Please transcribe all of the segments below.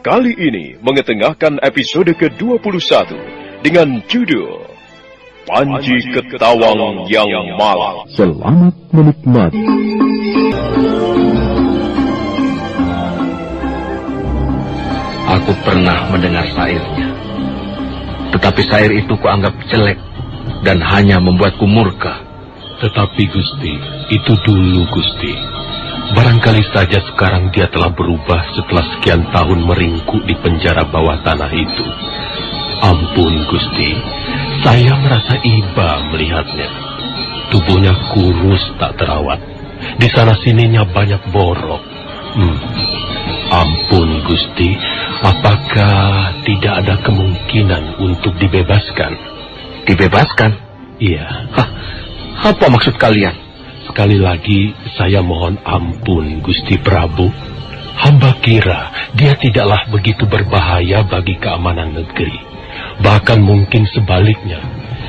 kali ini mengetengahkan episode ke-21 dengan judul Panji Ketawang yang Malang. Selamat menikmati. Aku pernah mendengar syairnya, tetapi syair itu kuanggap jelek dan hanya membuatku murka. Tetapi Gusti, itu dulu Gusti. Barangkali saja sekarang dia telah berubah setelah sekian tahun meringkuk di penjara bawah tanah itu. Ampun Gusti, saya merasa iba melihatnya. Tubuhnya kurus tak terawat. Di sana sininya banyak borok. Ampun Gusti, apakah tidak ada kemungkinan untuk dibebaskan? Dibebaskan? Iya. Apa maksud kalian? Sekali lagi saya mohon ampun Gusti Prabu. Hamba kira dia tidaklah begitu berbahaya bagi keamanan negeri. Bahkan mungkin sebaliknya,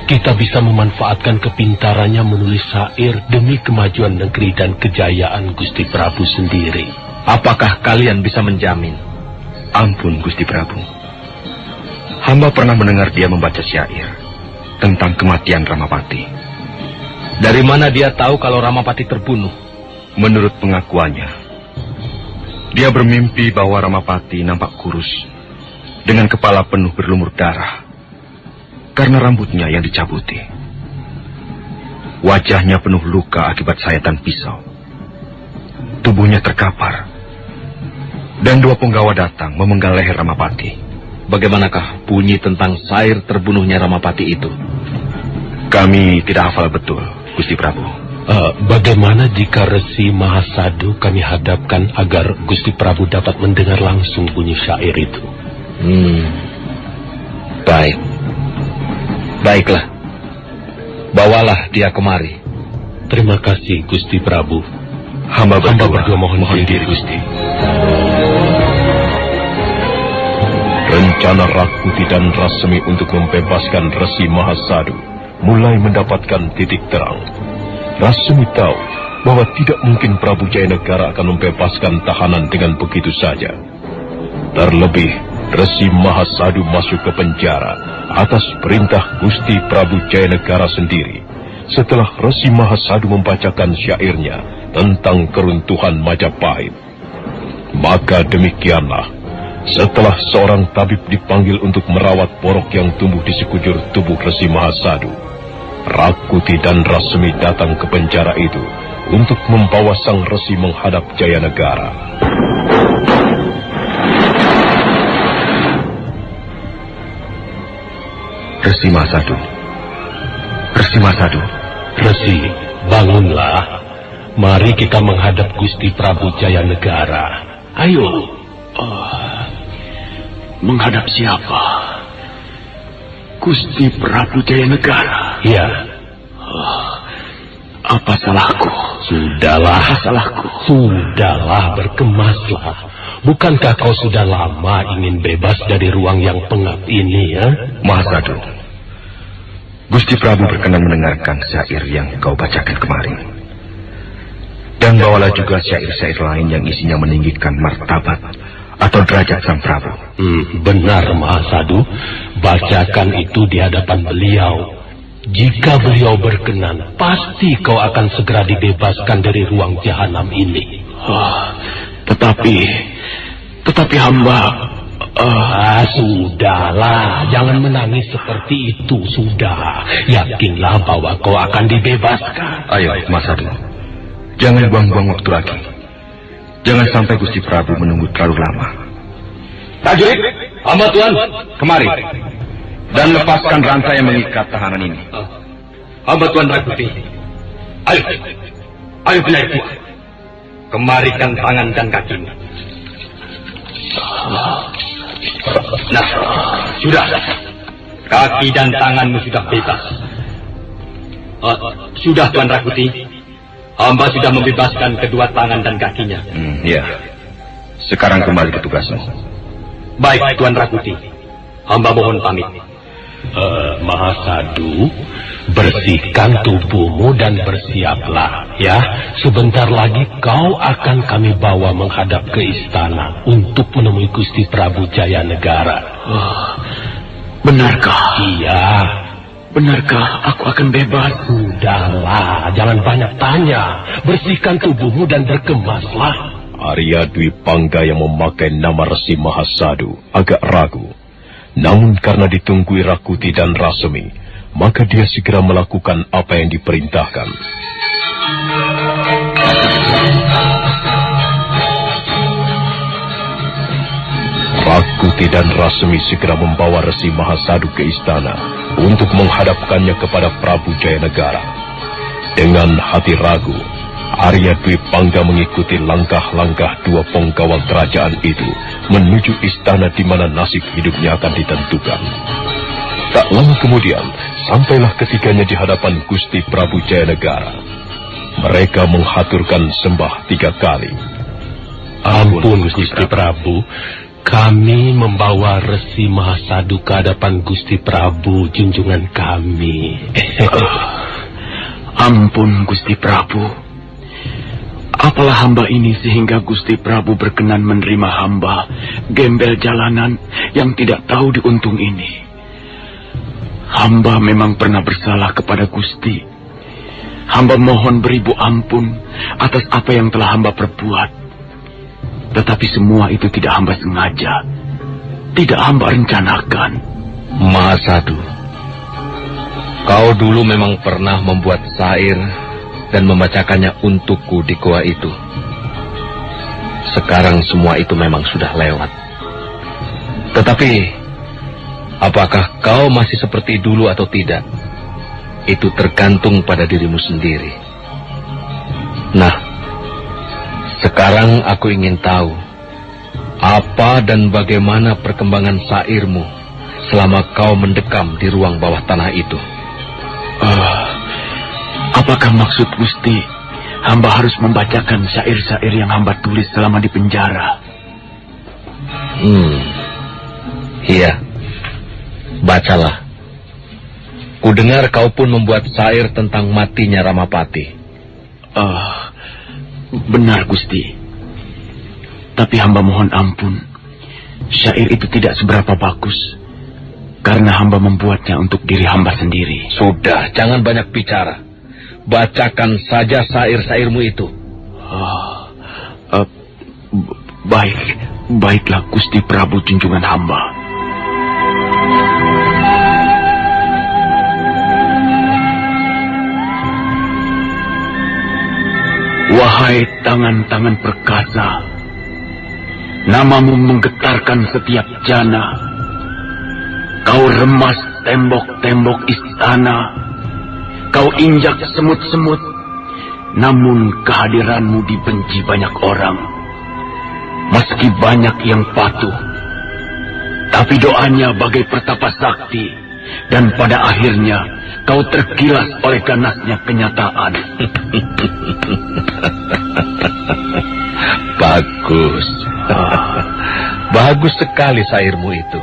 kita bisa memanfaatkan kepintarannya menulis syair demi kemajuan negeri dan kejayaan Gusti Prabu sendiri. Apakah kalian bisa menjamin? Ampun Gusti Prabu, hamba pernah mendengar dia membaca syair tentang kematian Ramapati. Dari mana dia tahu kalau Ramapati terbunuh? Menurut pengakuannya, dia bermimpi bahwa Ramapati nampak kurus, dengan kepala penuh berlumur darah, karena rambutnya yang dicabuti. Wajahnya penuh luka akibat sayatan pisau. Tubuhnya terkapar, dan 2 penggawa datang memenggal leher Ramapati. Bagaimanakah bunyi tentang syair terbunuhnya Ramapati itu? Kami tidak hafal betul, Gusti Prabu. Bagaimana jika Resi Mahasadu kami hadapkan agar Gusti Prabu dapat mendengar langsung bunyi syair itu? Baiklah. Bawalah dia kemari. Terima kasih Gusti Prabu. Hamba berdua mohon diri Gusti. Rencana Rakuti dan Rasmi untuk membebaskan Resi Mahasadu mulai mendapatkan titik terang. Rasmi tahu bahwa tidak mungkin Prabu Jayanegara akan membebaskan tahanan dengan begitu saja. Terlebih, Resi Mahasadu masuk ke penjara atas perintah Gusti Prabu Jayanegara sendiri setelah Resi Mahasadu membacakan syairnya tentang keruntuhan Majapahit. Maka demikianlah, setelah seorang tabib dipanggil untuk merawat borok yang tumbuh di sekujur tubuh Resi Mahasadu, Rakuti dan Rasmi datang ke penjara itu untuk membawa sang Resi menghadap Jayanegara. Resi Mahasadu. Resi, bangunlah. Mari kita menghadap Gusti Prabu Jayanegara. Ayo. Menghadap siapa? Gusti Prabu Jayanegara. Ya. Apa salahku? Sudahlah, berkemaslah. Bukankah kau sudah lama ingin bebas dari ruang yang pengap ini, ya? Mahasadu, Gusti Prabu berkenan mendengarkan syair yang kau bacakan kemarin. Dan bawalah juga syair-syair lain yang isinya meninggikan martabat atau derajat sang Prabu. Benar, Mahasadu. Bacakan itu di hadapan beliau. Jika beliau berkenan, pasti kau akan segera dibebaskan dari ruang jahanam ini. Tetapi hamba... Sudahlah, jangan menangis seperti itu, sudah. Yakinlah bahwa kau akan dibebaskan. Ayo, Mahasadu, jangan buang-buang waktu lagi. Jangan sampai Gusti Prabu menunggu terlalu lama. Prajurit, hamba Tuan, kemari. Dan lepaskan rantai yang mengikat tahanan ini. Hamba Tuan Rakuti. Ayo penyair Tuan. Kemarikan tangan dan kakimu. Nah, sudah. Kaki dan tanganmu sudah bebas. Sudah Tuan Rakuti. Hamba sudah membebaskan kedua tangan dan kakinya. Ya. Sekarang kembali ke tugasmu. Baik Tuan Rakuti. Hamba mohon pamit. Mahasadu, bersihkan tubuhmu dan bersiaplah, ya. Sebentar lagi kau akan kami bawa menghadap ke istana untuk menemui Gusti Prabu Jayanegara. Benarkah? Iya. Benarkah aku akan bebas? Sudahlah, jangan banyak tanya. Bersihkan tubuhmu dan berkemaslah. Arya Dwi Pangga yang memakai nama Resi Mahasadu agak ragu. Namun karena ditunggui Rakuti dan Rasemi, maka dia segera melakukan apa yang diperintahkan. Rakuti dan Rasemi segera membawa Resi Mahasadu ke istana untuk menghadapkannya kepada Prabu Jayanegara. Dengan hati ragu, Arya Dwi Pangga mengikuti langkah-langkah dua penggawa kerajaan itu menuju istana di mana nasib hidupnya akan ditentukan. Tak lama kemudian, sampailah ketiganya di hadapan Gusti Prabu Jayanegara. Mereka menghaturkan sembah 3 kali. Ampun Gusti Prabu, kami membawa Resi Mahasadu ke hadapan Gusti Prabu, junjungan kami. Ampun Gusti Prabu. Apalah hamba ini sehingga Gusti Prabu berkenan menerima hamba, gembel jalanan yang tidak tahu diuntung ini. Hamba memang pernah bersalah kepada Gusti. Hamba mohon beribu ampun atas apa yang telah hamba perbuat. Tetapi semua itu tidak hamba sengaja, tidak hamba rencanakan. Mahasadu, kau dulu memang pernah membuat syair dan membacakannya untukku di goa itu. Sekarang semua itu memang sudah lewat. Tetapi, apakah kau masih seperti dulu atau tidak? Itu tergantung pada dirimu sendiri. Nah, sekarang aku ingin tahu apa dan bagaimana perkembangan syairmu selama kau mendekam di ruang bawah tanah itu. Apakah maksud Gusti hamba harus membacakan syair-syair yang hamba tulis selama di penjara? Iya, bacalah. Kudengar kau pun membuat syair tentang matinya Ramapati. Benar Gusti. Tapi hamba mohon ampun, syair itu tidak seberapa bagus, karena hamba membuatnya untuk diri hamba sendiri. Sudah, jangan banyak bicara. Bacakan saja syair-syairmu itu. Baiklah Gusti Prabu junjungan hamba. Wahai tangan-tangan perkasa, namamu menggetarkan setiap jana. Kau remas tembok-tembok istana, kau injak semut-semut, namun kehadiranmu dibenci banyak orang. Meski banyak yang patuh, tapi doanya bagai pertapa sakti, dan pada akhirnya kau tergilas oleh ganasnya kenyataan. Bagus. Bagus sekali syairmu itu.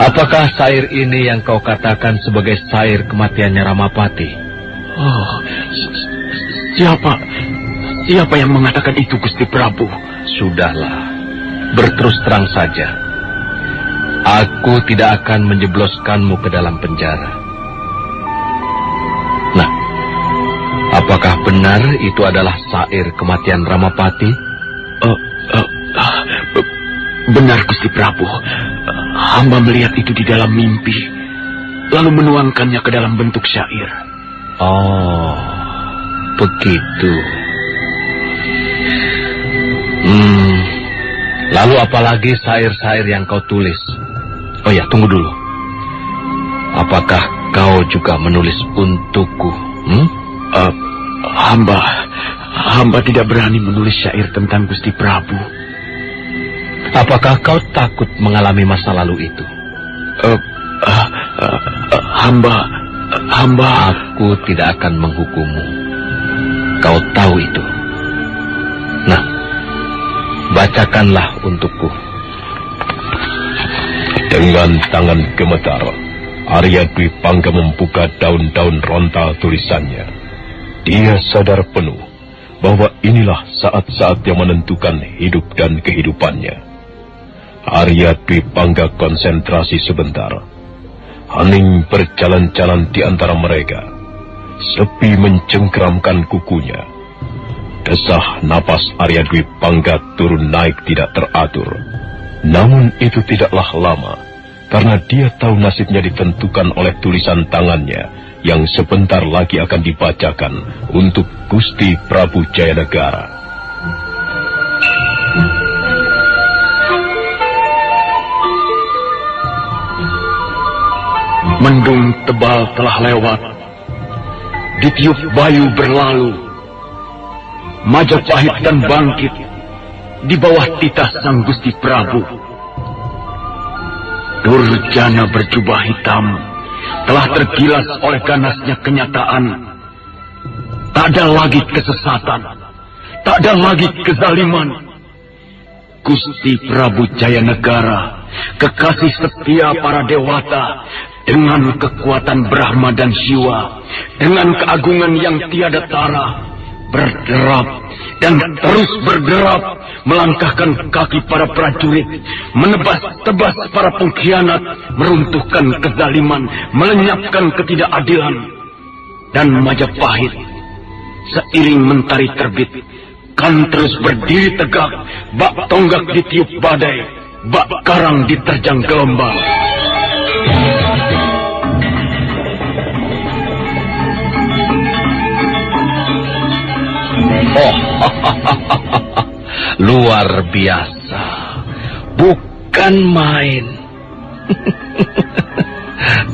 Apakah syair ini yang kau katakan sebagai syair kematiannya Ramapati? Siapa yang mengatakan itu, Gusti Prabu? Sudahlah, berterus terang saja. Aku tidak akan menjebloskanmu ke dalam penjara. Nah, apakah benar itu adalah syair kematian Ramapati? Benar, Gusti Prabu. Hamba melihat itu di dalam mimpi, lalu menuangkannya ke dalam bentuk syair. Oh, begitu. Lalu apalagi syair-syair yang kau tulis? Oh ya, tunggu dulu. Apakah kau juga menulis untukku? Hamba tidak berani menulis syair tentang Gusti Prabu. Apakah kau takut mengalami masa lalu itu? Aku tidak akan menghukummu. Kau tahu itu. Nah, bacakanlah untukku. Dengan tangan gemetar, Arya Dwi Pangga membuka daun-daun rontal tulisannya. Dia sadar penuh bahwa inilah saat-saat yang menentukan hidup dan kehidupannya. Arya Dwi Pangga konsentrasi sebentar. Hening berjalan-jalan di antara mereka. Sepi mencengkeramkan kukunya. Desah napas Arya Dwi Pangga turun naik tidak teratur. Namun itu tidaklah lama, karena dia tahu nasibnya ditentukan oleh tulisan tangannya yang sebentar lagi akan dibacakan untuk Gusti Prabu Jayanegara. Mendung tebal telah lewat, ditiup bayu berlalu, Majapahit dan bangkit di bawah titah sang Gusti Prabu. Durjana berjubah hitam telah tergilas oleh ganasnya kenyataan. Tak ada lagi kesesatan, tak ada lagi kezaliman. Gusti Prabu Jayanegara, kekasih setia para dewata, dengan kekuatan Brahma dan Shiva, dengan keagungan yang tiada tara, berderap dan terus berderap, melangkahkan kaki para prajurit, menebas-tebas para pengkhianat, meruntuhkan kezaliman, melenyapkan ketidakadilan. Dan Majapahit, seiring mentari terbit, kan terus berdiri tegak, bak tonggak ditiup badai, bak karang diterjang gelombang. Oh, luar biasa, bukan main.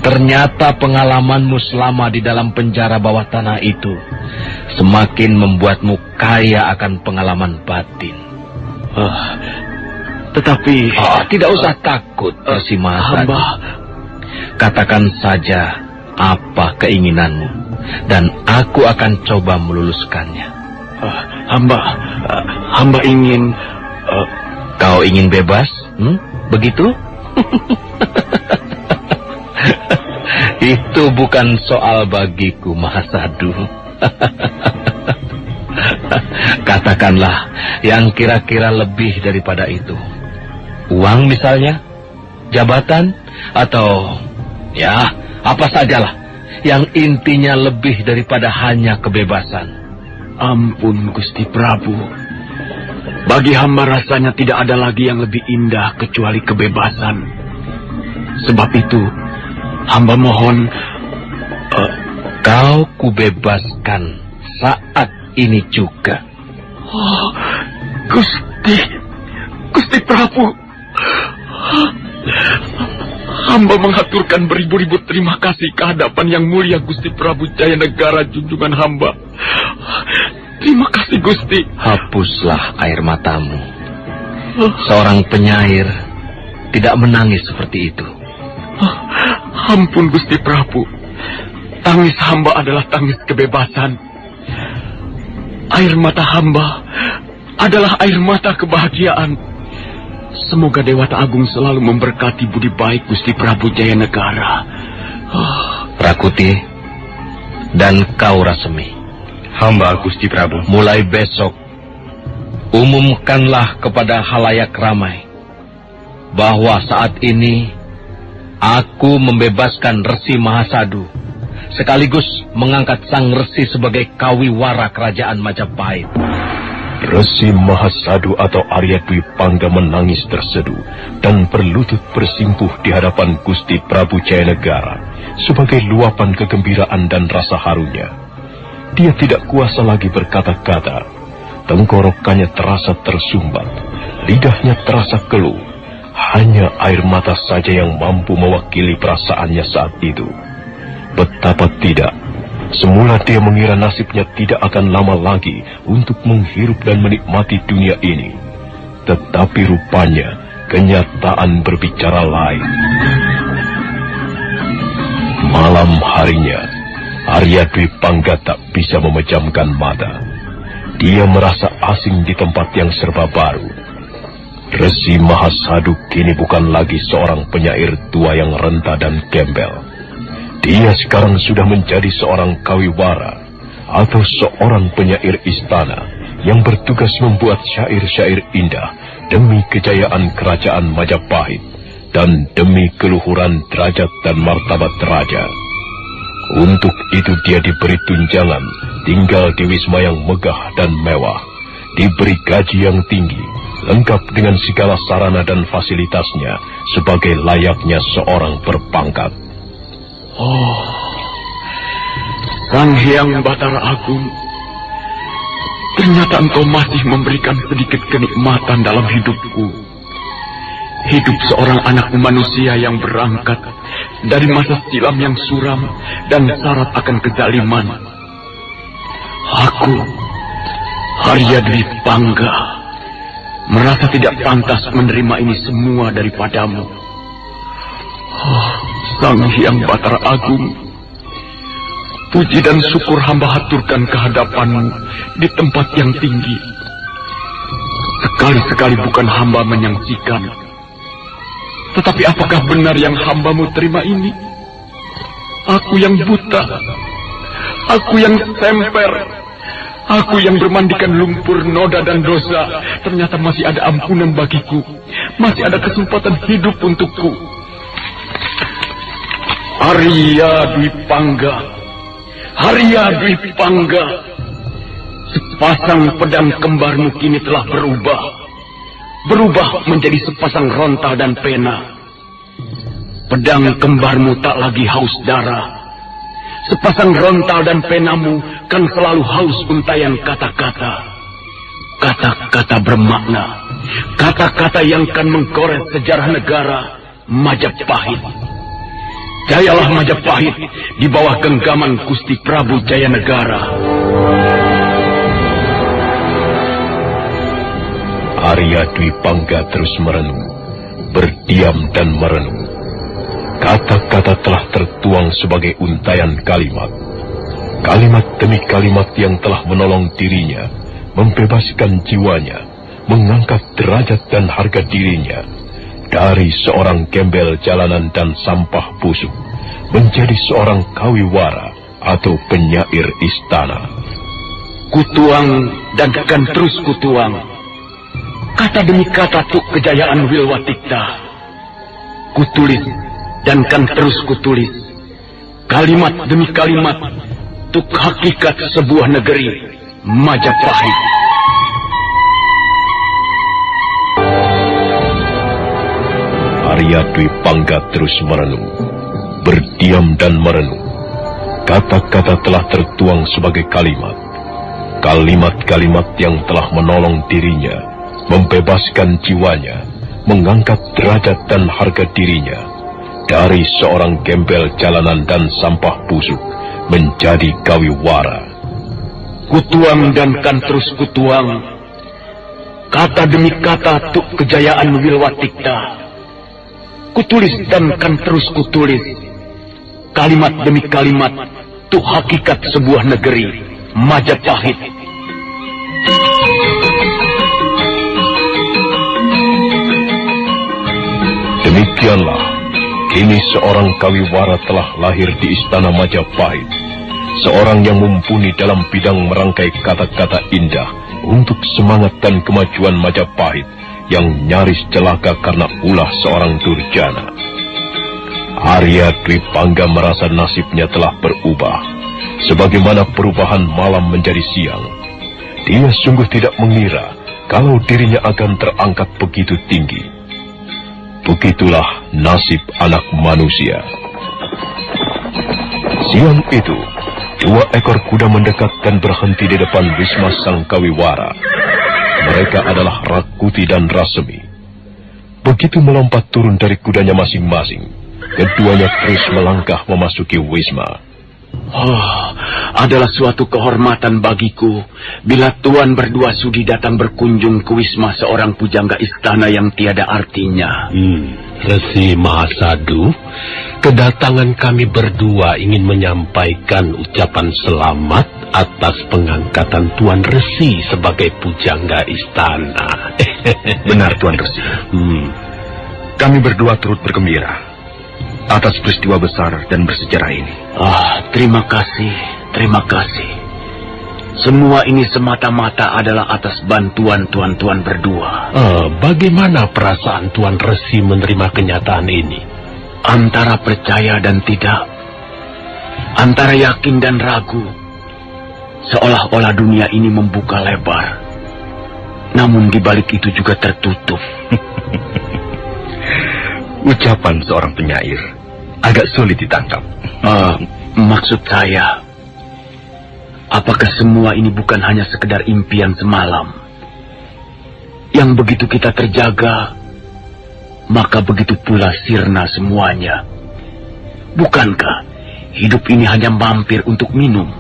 Ternyata pengalamanmu selama di dalam penjara bawah tanah itu semakin membuatmu kaya akan pengalaman batin. Tetapi tidak usah takut, Resi Mahasadu. Katakan saja apa keinginanmu, dan aku akan coba meluluskannya. Hamba ingin... Kau ingin bebas? Begitu? Itu bukan soal bagiku, Mahasadu. Katakanlah yang kira-kira lebih daripada itu. Uang misalnya, jabatan, atau ya apa sajalah yang intinya lebih daripada hanya kebebasan. Ampun, Gusti Prabu. Bagi hamba rasanya tidak ada lagi yang lebih indah kecuali kebebasan. Sebab itu, hamba mohon... Kau kubebaskan saat ini juga. Oh, Gusti Prabu. Hamba mengaturkan beribu-ribu terima kasih ke hadapan yang mulia Gusti Prabu Jayanegara junjungan hamba. Terima kasih, Gusti. Hapuslah air matamu. Seorang penyair tidak menangis seperti itu. Ampun, Gusti Prabu. Tangis hamba adalah tangis kebebasan. Air mata hamba adalah air mata kebahagiaan. Semoga Dewata Agung selalu memberkati budi baik Gusti Prabu Jayanegara. Rakuti dan kau Rasemi. Hamba Gusti Prabu. Mulai besok, umumkanlah kepada halayak ramai bahwa saat ini aku membebaskan Resi Mahasadu, sekaligus mengangkat sang Resi sebagai kawiwara kerajaan Majapahit. Resi Mahasadu atau Arya Dwi Pangga menangis terseduh dan berlutut bersimpuh di hadapan Gusti Prabu Jayanegara sebagai luapan kegembiraan dan rasa harunya. Dia tidak kuasa lagi berkata-kata. Tenggorokannya terasa tersumbat, lidahnya terasa keluh. Hanya air mata saja yang mampu mewakili perasaannya saat itu. Betapa tidak. Semula dia mengira nasibnya tidak akan lama lagi untuk menghirup dan menikmati dunia ini. Tetapi rupanya kenyataan berbicara lain. Malam harinya, Arya Dwi Pangga tak bisa memejamkan mata. Dia merasa asing di tempat yang serba baru. Resi Mahasadu kini bukan lagi seorang penyair tua yang renta dan gembel. Dia sekarang sudah menjadi seorang kawiwara atau seorang penyair istana yang bertugas membuat syair-syair indah demi kejayaan kerajaan Majapahit dan demi keluhuran derajat dan martabat raja. Untuk itu dia diberi tunjangan tinggal di wisma yang megah dan mewah, diberi gaji yang tinggi, lengkap dengan segala sarana dan fasilitasnya sebagai layaknya seorang berpangkat. Oh, Sang Hyang Batara Agung, ternyata engkau masih memberikan sedikit kenikmatan dalam hidupku. Hidup seorang anak manusia yang berangkat dari masa silam yang suram dan syarat akan kezaliman. Aku, Arya Dwi Pangga, merasa tidak pantas menerima ini semua daripadamu. Oh, Sang Hyang Batara Agung, puji dan syukur hamba haturkan kehadapanmu di tempat yang tinggi. Sekali-sekali bukan hamba menyangsikan, tetapi apakah benar yang hambamu terima ini? Aku yang buta, aku yang semper, aku yang bermandikan lumpur, noda dan dosa, ternyata masih ada ampunan bagiku, masih ada kesempatan hidup untukku. Arya Dwi Pangga, Arya Dwi Pangga, sepasang pedang kembarmu kini telah berubah menjadi sepasang rontal dan pena. Pedang kembarmu tak lagi haus darah. Sepasang rontal dan penamu kan selalu haus untayan kata-kata. Kata-kata bermakna. Kata-kata yang kan menggores sejarah negara Majapahit. Jayalah Majapahit di bawah genggaman Gusti Prabu Jayanegara. Arya Dwi Pangga terus merenung, berdiam dan merenung. Kata-kata telah tertuang sebagai untayan kalimat. Kalimat demi kalimat yang telah menolong dirinya, membebaskan jiwanya, mengangkat derajat dan harga dirinya dari seorang gembel jalanan dan sampah busuk menjadi seorang kawiwara atau penyair istana. Kutuang dan akan terus kutuang. Kata demi kata tuk kejayaan Wilwatikta. Kutulis dan kan terus kutulis. Kalimat demi kalimat tuk hakikat sebuah negeri Majapahit. Arya Dwi Pangga terus merenung, berdiam dan merenung. Kata-kata telah tertuang sebagai kalimat. Kalimat-kalimat yang telah menolong dirinya, membebaskan jiwanya, mengangkat derajat dan harga dirinya dari seorang gembel jalanan dan sampah busuk menjadi kawiwara. Kutuang dan kan terus kutuang. Kata demi kata tuk kejayaan Wilwatikta. Kutulis dan kan terus kutulis. Kalimat demi kalimat tuk hakikat sebuah negeri Majapahit. Demikianlah, kini seorang kawiwara telah lahir di istana Majapahit. Seorang yang mumpuni dalam bidang merangkai kata-kata indah untuk semangat dan kemajuan Majapahit yang nyaris celaka karena ulah seorang durjana. Arya Dwi Pangga merasa nasibnya telah berubah, sebagaimana perubahan malam menjadi siang. Dia sungguh tidak mengira kalau dirinya akan terangkat begitu tinggi. Begitulah nasib anak manusia. Siang itu, 2 ekor kuda mendekat dan berhenti di depan wisma sang kawiwara. Mereka adalah Rakuti dan Rasemi. Begitu melompat turun dari kudanya masing-masing, keduanya terus melangkah memasuki wisma. Oh, adalah suatu kehormatan bagiku bila tuan berdua sudi datang berkunjung ke wisma seorang pujangga istana yang tiada artinya. Resi Mahasadu, kedatangan kami berdua ingin menyampaikan ucapan selamat atas pengangkatan Tuan Resi sebagai pujangga istana. Benar, Tuan Resi. Kami berdua turut bergembira atas peristiwa besar dan bersejarah ini. Terima kasih, terima kasih. Semua ini semata-mata adalah atas bantuan tuan-tuan berdua. Bagaimana perasaan Tuan Resi menerima kenyataan ini? Antara percaya dan tidak, antara yakin dan ragu, seolah-olah dunia ini membuka lebar. Namun di balik itu juga tertutup. Ucapan seorang penyair agak sulit ditangkap. Maksud saya, apakah semua ini bukan hanya sekedar impian semalam? Yang begitu kita terjaga, maka begitu pula sirna semuanya. Bukankah hidup ini hanya mampir untuk minum?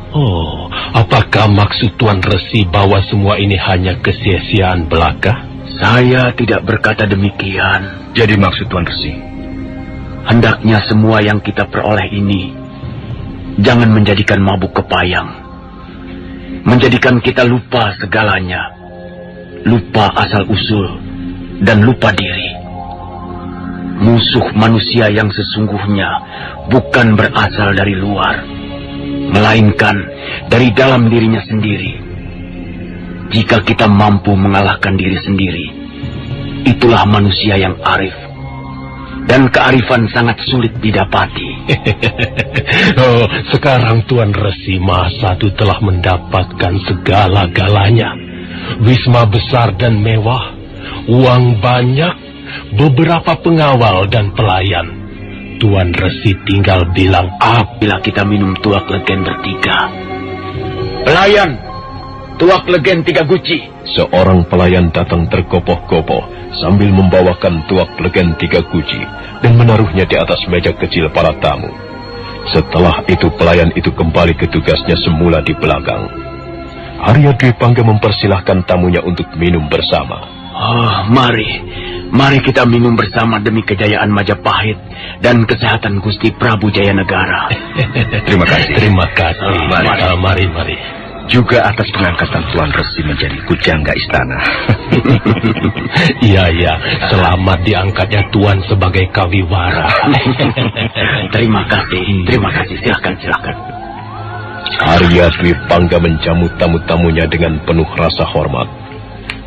Apakah maksud Tuan Resi bahwa semua ini hanya kesia-siaan belaka? Saya tidak berkata demikian. Jadi maksud Tuan Resi, hendaknya semua yang kita peroleh ini jangan menjadikan mabuk kepayang, menjadikan kita lupa segalanya, lupa asal-usul, dan lupa diri. Musuh manusia yang sesungguhnya bukan berasal dari luar, melainkan dari dalam dirinya sendiri. Jika kita mampu mengalahkan diri sendiri, itulah manusia yang arif. Dan kearifan sangat sulit didapati. Sekarang Tuan Resi Mahasadu telah mendapatkan segala-galanya. Wisma besar dan mewah, uang banyak, beberapa pengawal dan pelayan. Tuan Resi tinggal bilang bila kita minum tuak legen bertiga. Pelayan, tuak legen 3 guci. Seorang pelayan datang tergopoh-gopoh sambil membawakan tuak legen 3 guci dan menaruhnya di atas meja kecil para tamu. Setelah itu pelayan itu kembali ke tugasnya semula di belakang. Arya Dwi Pangga mempersilahkan tamunya untuk minum bersama. Mari kita minum bersama demi kejayaan Majapahit dan kesehatan Gusti Prabu Jayanegara. Terima kasih. Terima kasih. Mari. Juga atas pengangkatan Tuan Resi menjadi pujangga istana. Iya, selamat diangkatnya Tuan sebagai kawiwara. Terima kasih. Silakan. Arya Dwi Pangga menjamu tamu-tamunya dengan penuh rasa hormat.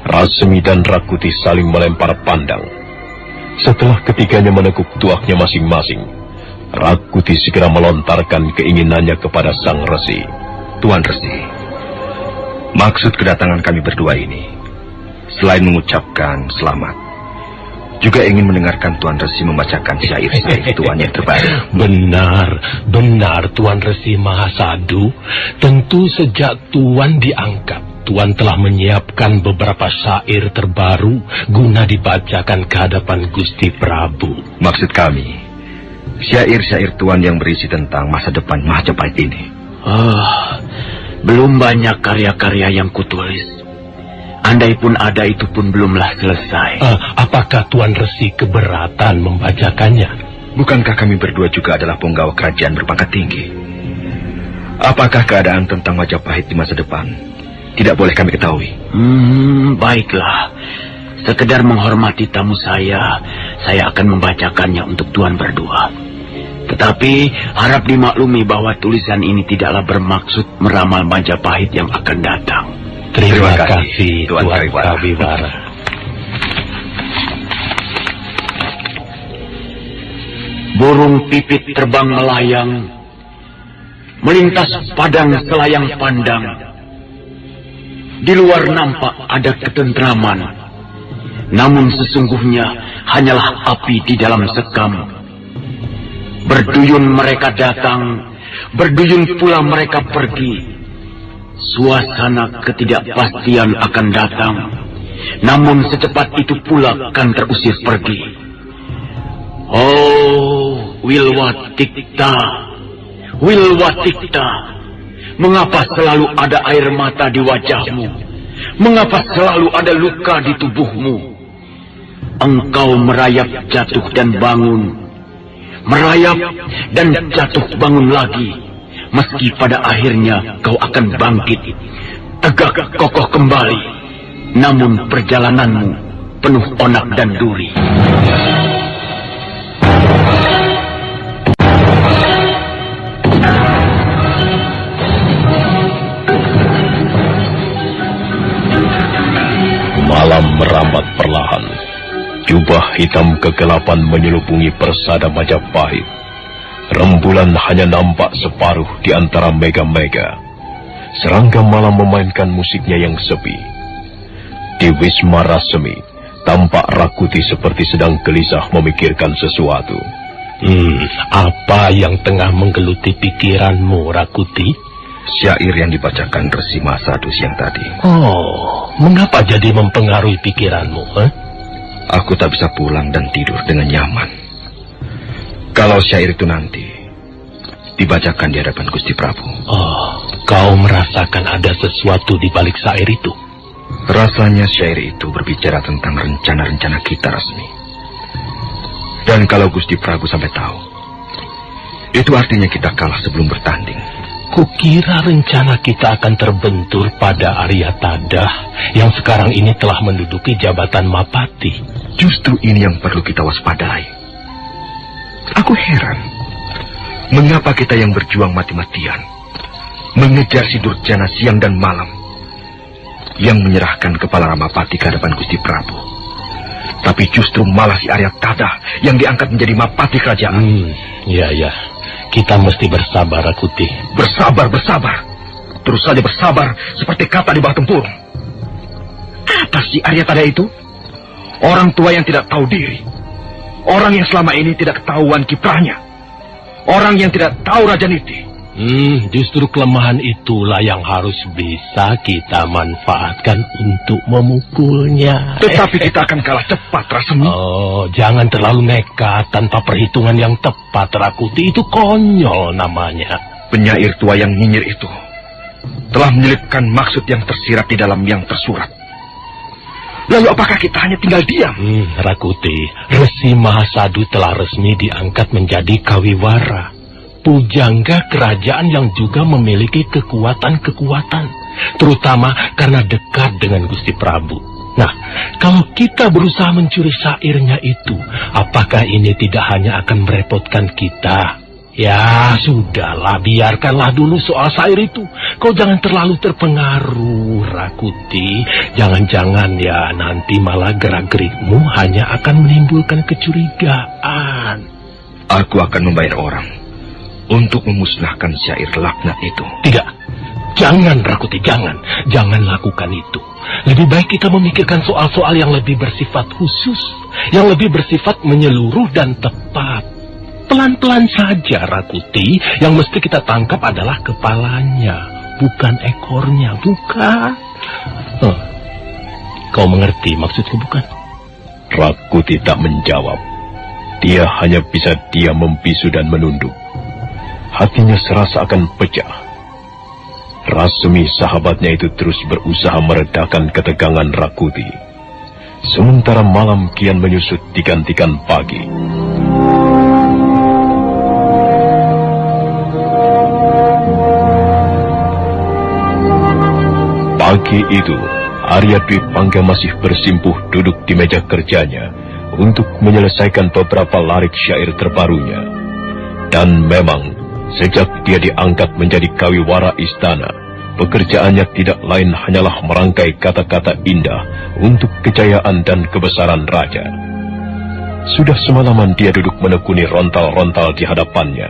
Rasmi dan Rakuti saling melempar pandang. Setelah ketiganya menekuk tuaknya masing-masing, Rakuti segera melontarkan keinginannya kepada sang resi. Tuan Resi, maksud kedatangan kami berdua ini, selain mengucapkan selamat, juga ingin mendengarkan Tuan Resi membacakan syair-syair Tuan yang terbaru. Benar Tuan Resi Mahasadu. Tentu sejak Tuan diangkat, Tuan telah menyiapkan beberapa syair terbaru guna dibacakan ke hadapan Gusti Prabu. Maksud kami, syair-syair Tuan yang berisi tentang masa depan Majapahit ini. Belum banyak karya-karya yang kutulis. Andai pun ada, itu pun belumlah selesai. Apakah Tuan Resi keberatan membacakannya? Bukankah kami berdua juga adalah penggawa kerajaan berpangkat tinggi? Apakah keadaan tentang Majapahit di masa depan tidak boleh kami ketahui? Baiklah. Sekedar menghormati tamu saya akan membacakannya untuk Tuan berdua. Tetapi harap dimaklumi bahwa tulisan ini tidaklah bermaksud meramal Majapahit yang akan datang. Terima kasih Tuan Kawiwara. Burung pipit terbang melayang, melintas padang selayang pandang. Di luar nampak ada ketentraman, namun sesungguhnya hanyalah api di dalam sekam. Berduyun mereka datang, berduyun pula mereka pergi. Suasana ketidakpastian akan datang, namun secepat itu pula akan terusir pergi. Oh, Wilwatikta, mengapa selalu ada air mata di wajahmu? Mengapa selalu ada luka di tubuhmu? engkau merayap jatuh dan bangun, merayap dan jatuh bangun lagi, meski pada akhirnya kau akan bangkit, tegak kokoh kembali. Namun perjalananmu penuh onak dan duri. Malam merambat perlahan. Jubah hitam kegelapan menyelubungi persada Majapahit. Rembulan hanya nampak separuh di antara mega-mega. Serangga malam memainkan musiknya yang sepi. Di Wisma Rasmi, tampak Rakuti seperti sedang gelisah memikirkan sesuatu. Apa yang tengah menggeluti pikiranmu, Rakuti? Syair yang dibacakan Resi Mahasadu siang tadi. Oh, mengapa jadi mempengaruhi pikiranmu? Aku tak bisa pulang dan tidur dengan nyaman. Kalau syair itu nanti dibacakan di hadapan Gusti Prabu. Oh, kau merasakan ada sesuatu di balik syair itu? Rasanya syair itu berbicara tentang rencana-rencana kita, Rasmi. Dan kalau Gusti Prabu sampai tahu, itu artinya kita kalah sebelum bertanding. Kukira rencana kita akan terbentur pada Arya Tadah yang sekarang ini telah menduduki jabatan Mapati. Justru ini yang perlu kita waspadai. Aku heran, mengapa kita yang berjuang mati-matian, mengejar si Durjana siang dan malam, yang menyerahkan kepala Ramapati ke hadapan Gusti Prabu. Tapi justru malah si Arya Tadah yang diangkat menjadi Mapati kerajaan. Ya. Kita mesti bersabar, Rakuti. Bersabar. Terus saja bersabar, seperti kata di bawah tempurung. Apa sih Arya Tadah itu? Orang tua yang tidak tahu diri. Orang yang selama ini tidak ketahuan kiprahnya. Orang yang tidak tahu Raja Niti. Justru kelemahan itulah yang harus bisa kita manfaatkan untuk memukulnya. Tetapi kita akan kalah cepat, Rasmi. Oh, jangan terlalu nekat tanpa perhitungan yang tepat, Rakuti. Itu konyol namanya. Penyair tua yang nyinyir itu telah menyelipkan maksud yang tersirat di dalam yang tersurat. Lalu apakah kita hanya tinggal diam? Rakuti, Resi Mahasadu telah resmi diangkat menjadi Kawiwara, pujangga kerajaan yang juga memiliki kekuatan-kekuatan, terutama karena dekat dengan Gusti Prabu. Nah, kalau kita berusaha mencuri syairnya itu, apakah ini tidak hanya akan merepotkan kita? Ya, sudahlah, biarkanlah dulu soal syair itu. Kau jangan terlalu terpengaruh, Rakuti. Jangan-jangan ya nanti malah gerak-gerikmu hanya akan menimbulkan kecurigaan. Aku akan membayar orang untuk memusnahkan syair laknat itu. Tidak, jangan Rakuti, jangan. Jangan lakukan itu. Lebih baik kita memikirkan soal-soal yang lebih bersifat khusus, yang lebih bersifat menyeluruh dan tepat. Pelan-pelan saja, Rakuti. Yang mesti kita tangkap adalah kepalanya, bukan ekornya, bukan? Kau mengerti maksudku, bukan? Rakuti tak menjawab. Dia hanya bisa diam membisu dan menunduk. Hatinya serasa akan pecah. Rasmi sahabatnya itu terus berusaha meredakan ketegangan Rakuti. Sementara malam kian menyusut digantikan pagi. Pagi itu, Arya Dwi Pangga masih bersimpuh duduk di meja kerjanya untuk menyelesaikan beberapa larik syair terbarunya. Dan memang, sejak dia diangkat menjadi Kawiwara Istana, pekerjaannya tidak lain hanyalah merangkai kata-kata indah untuk kejayaan dan kebesaran raja. Sudah semalaman dia duduk menekuni rontal-rontal di hadapannya.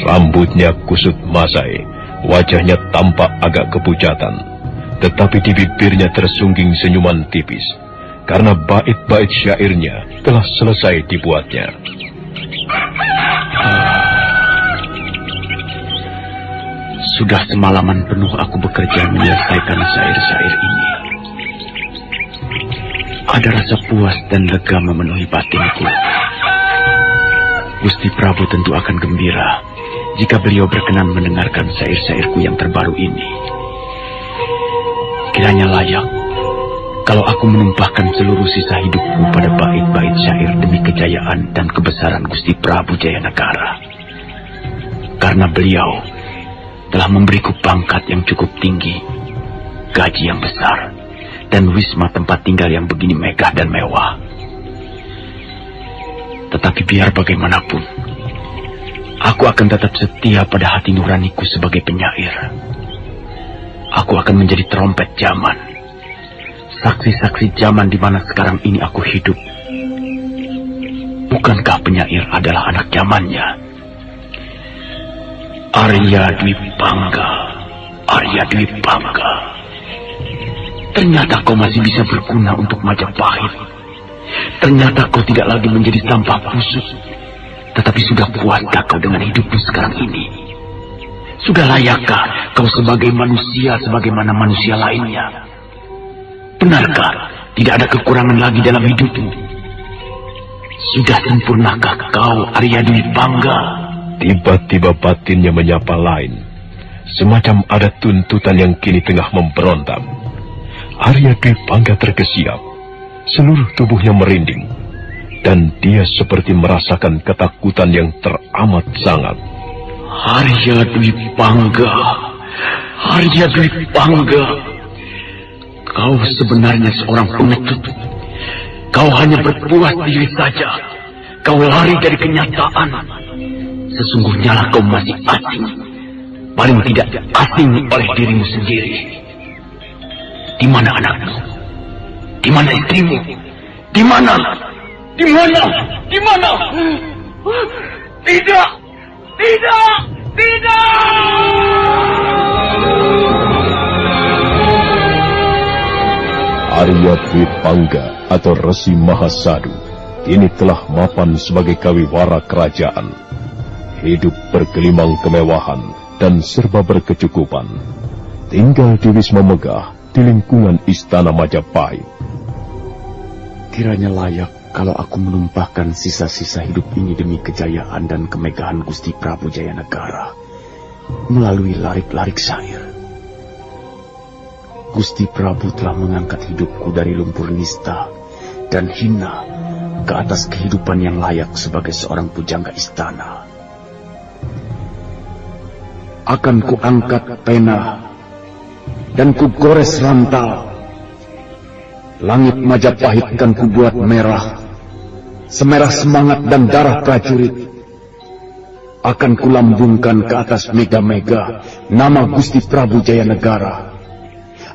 Rambutnya kusut masai, wajahnya tampak agak kepujatan. Tetapi di bibirnya tersungging senyuman tipis, karena bait-bait syairnya telah selesai dibuatnya. Sudah semalaman penuh aku bekerja menyelesaikan syair-syair ini. Ada rasa puas dan lega memenuhi batinku. Gusti Prabu tentu akan gembira jika beliau berkenan mendengarkan syair-syairku yang terbaru ini. Kiranya layak kalau aku menumpahkan seluruh sisa hidupku pada bait-bait syair demi kejayaan dan kebesaran Gusti Prabu Jayanagara. Karena beliau telah memberiku pangkat yang cukup tinggi, gaji yang besar, dan wisma tempat tinggal yang begini megah dan mewah. Tetapi biar bagaimanapun, aku akan tetap setia pada hati nuraniku sebagai penyair. Aku akan menjadi trompet zaman, saksi-saksi zaman di mana sekarang ini aku hidup. Bukankah penyair adalah anak zamannya? Arya Dwi Pangga, Arya Dwi Pangga. Ternyata kau masih bisa berguna untuk Majapahit. Ternyata kau tidak lagi menjadi sampah busuk. Tetapi sudah puaskah kau dengan hidupmu sekarang ini? Sudah layakkah kau sebagai manusia sebagaimana manusia lainnya? Benarkah tidak ada kekurangan lagi dalam hidupmu? Sudah sempurnakah kau, Arya Dwi Pangga? Tiba-tiba batinnya menyapa lain. Semacam ada tuntutan yang kini tengah memberontak. Arya Dwi Pangga terkesiap. Seluruh tubuhnya merinding. Dan dia seperti merasakan ketakutan yang teramat sangat. Arya Dwi Pangga, Arya Dwi Pangga. Kau sebenarnya seorang pengecut. Kau hanya berpuas diri saja. Kau lari dari kenyataan. Sesungguhnya lah kau masih asing. Paling tidak asing oleh dirimu sendiri. Di mana anakmu? Di mana istrimu? Di mana? Di mana? Di mana? Tidak! Tidak! Tidak! Arya Dwi Pangga atau Resi Mahasadu kini telah mapan sebagai kawiwara kerajaan. Hidup bergelimang kemewahan dan serba berkecukupan. Tinggal di wisma megah di lingkungan Istana Majapahit. Kiranya layak kalau aku menumpahkan sisa-sisa hidup ini demi kejayaan dan kemegahan Gusti Prabu Jayanagara melalui larik-larik syair. Gusti Prabu telah mengangkat hidupku dari lumpur nista dan hina ke atas kehidupan yang layak sebagai seorang pujangga istana. Akan kuangkat pena dan kugores rantal. Langit Majapahit kan kubuat merah, semerah semangat dan darah prajurit. Akan kulambungkan ke atas mega-mega nama Gusti Prabu Jayanagara.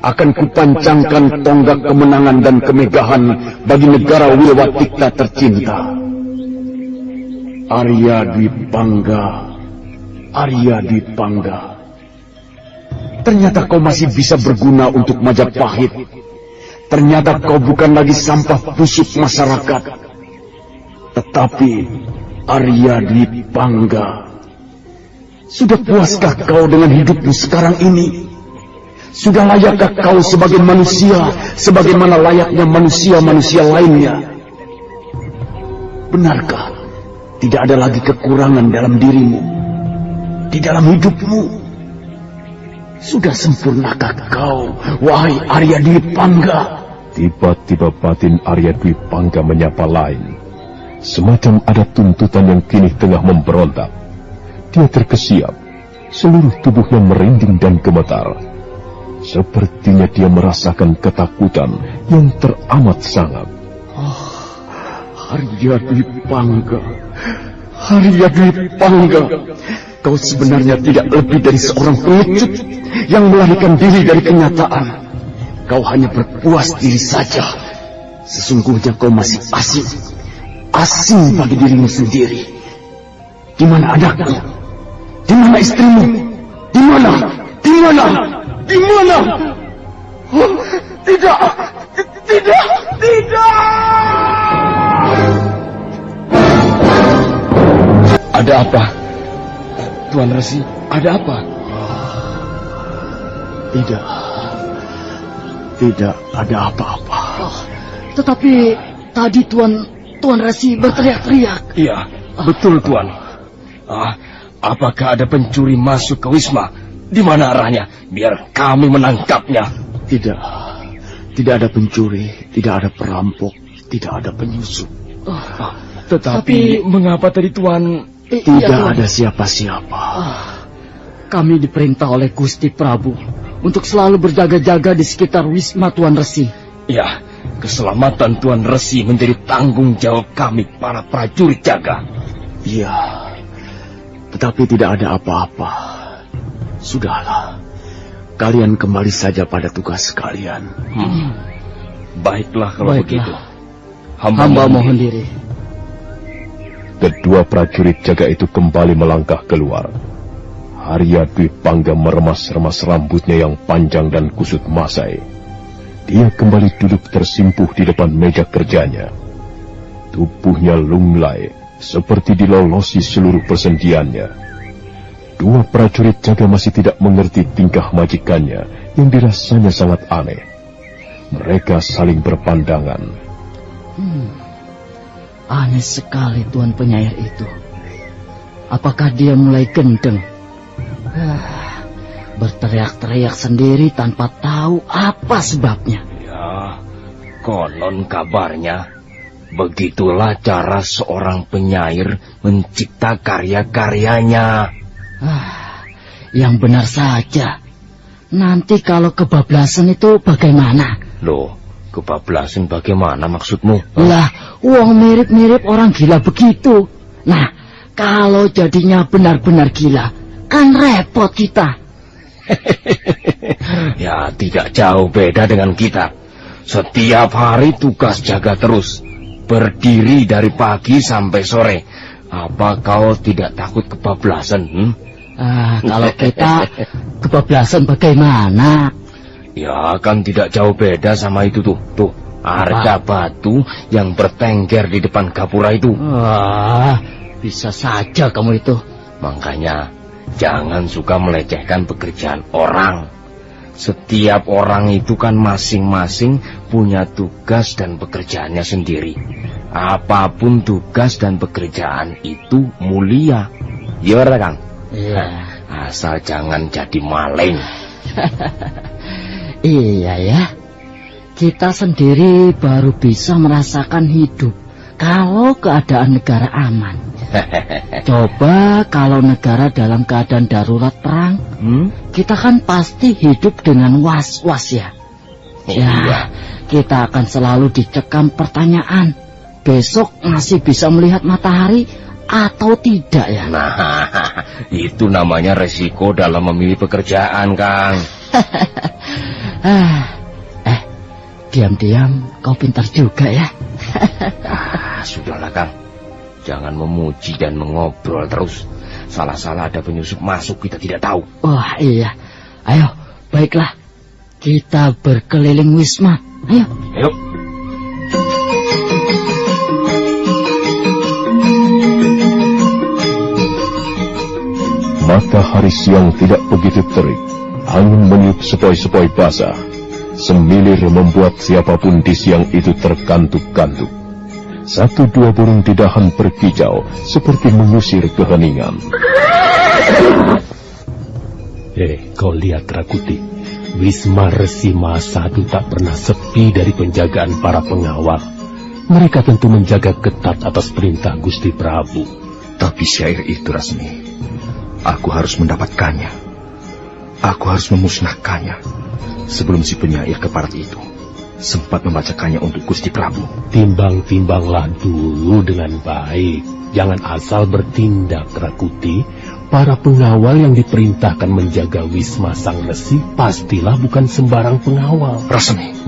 Akan kupancangkan tonggak kemenangan dan kemegahan bagi negara Wilwatikta tercinta. Arya Dwi Pangga, Arya Dwi Pangga. Ternyata kau masih bisa berguna untuk Majapahit. Ternyata kau bukan lagi sampah busuk masyarakat. Tetapi Arya Dwi Pangga, sudah puaskah kau dengan hidupmu sekarang ini? Sudah layakkah kau sebagai manusia sebagaimana layaknya manusia-manusia lainnya? Benarkah tidak ada lagi kekurangan dalam dirimu, di dalam hidupmu? Sudah sempurnakah kau, wahai Arya Dwi Pangga? Tiba-tiba batin Arya Dwi Pangga menyapa lain. Semacam ada tuntutan yang kini tengah memberontak. Dia terkesiap. Seluruh tubuhnya merinding dan gemetar. Sepertinya dia merasakan ketakutan yang teramat sangat. Oh, Arya Dwi Pangga, Arya Dwi Pangga. Kau sebenarnya tidak lebih dari seorang pengecut yang melarikan diri dari kenyataan. Kau hanya berpuas diri saja. Sesungguhnya kau masih asing. Asing bagi dirimu sendiri. Di mana anakmu? Di mana istrimu? Di mana? Di mana? Di mana? Oh, tidak! Tidak! Tidak! Ada apa? Tuan Resi, ada apa? Tidak. Tidak ada apa-apa. Oh, tetapi tadi Tuan Resi berteriak-teriak. Iya, betul Tuan. Apakah ada pencuri masuk ke wisma? Di mana arahnya? Biar kami menangkapnya. Tidak. Tidak ada pencuri, tidak ada perampok, tidak ada penyusup. Tapi mengapa tadi Tuan... Tidak ada siapa-siapa. Kami diperintah oleh Gusti Prabu untuk selalu berjaga-jaga di sekitar Wisma Tuan Resi. Ya, keselamatan Tuan Resi menjadi tanggung jawab kami para prajurit jaga. Iya, tetapi tidak ada apa-apa. Sudahlah, kalian kembali saja pada tugas kalian. Baiklah kalau begitu. Hamba mohon diri. Kedua prajurit jaga itu kembali melangkah keluar. Arya Dwi Pangga meremas-remas rambutnya yang panjang dan kusut masai. Dia kembali duduk tersimpuh di depan meja kerjanya. Tubuhnya lunglai, seperti dilolosi seluruh persendiannya. Dua prajurit jaga masih tidak mengerti tingkah majikannya yang dirasanya sangat aneh. Mereka saling berpandangan. Aneh sekali Tuan penyair itu. Apakah dia mulai gendeng? Berteriak-teriak sendiri tanpa tahu apa sebabnya. Ya, konon kabarnya begitulah cara seorang penyair mencipta karya-karyanya. Yang benar saja. Nanti kalau kebablasan itu bagaimana? Loh, kebablasan bagaimana maksudmu? Lah, uang mirip-mirip orang gila begitu. Nah, kalau jadinya benar-benar gila, kan repot kita. Ya, tidak jauh beda dengan kita. Setiap hari tugas jaga terus. Berdiri dari pagi sampai sore. Apa kau tidak takut kebablasan? Kalau kita kebablasan bagaimana? Ya, kan tidak jauh beda sama itu tuh. Tuh, arca batu yang bertengger di depan gapura itu. Bisa saja kamu itu. Makanya, jangan suka melecehkan pekerjaan orang. Setiap orang itu kan masing-masing punya tugas dan pekerjaannya sendiri. Apapun tugas dan pekerjaan itu mulia. Ya, Kang? Iya. Asal jangan jadi maling. Iya ya. Kita sendiri baru bisa merasakan hidup kalau keadaan negara aman. Coba kalau negara dalam keadaan darurat perang, kita kan pasti hidup dengan was-was ya. Ya, kita akan selalu dicekam pertanyaan. Besok masih bisa melihat matahari atau tidak ya? Nah, itu namanya resiko dalam memilih pekerjaan, Kang. Diam-diam kau pintar juga ya. Sudahlah, Kang. Jangan memuji dan mengobrol terus. Salah-salah ada penyusup masuk kita tidak tahu. Wah, iya. Ayo, baiklah. Kita berkeliling wisma. Ayo. Ayo. Matahari siang tidak begitu terik. Angin meniup sepoi-sepoi basah. Semilir membuat siapapun di siang itu terkantuk-kantuk. Satu dua burung di dahan berkicau seperti mengusir keheningan. Kau lihat Rakuti, Wisma Resi Mahasadu tak pernah sepi dari penjagaan para pengawal. Mereka tentu menjaga ketat atas perintah Gusti Prabu. Tapi syair itu Rasmi, aku harus mendapatkannya. Aku harus memusnahkannya sebelum si penyair keparat itu sempat membacakannya untuk Gusti Prabu. Timbang-timbanglah dulu dengan baik. Jangan asal bertindak, Rakuti. Para pengawal yang diperintahkan menjaga Wisma Sang Resi pastilah bukan sembarang pengawal. Rasmi,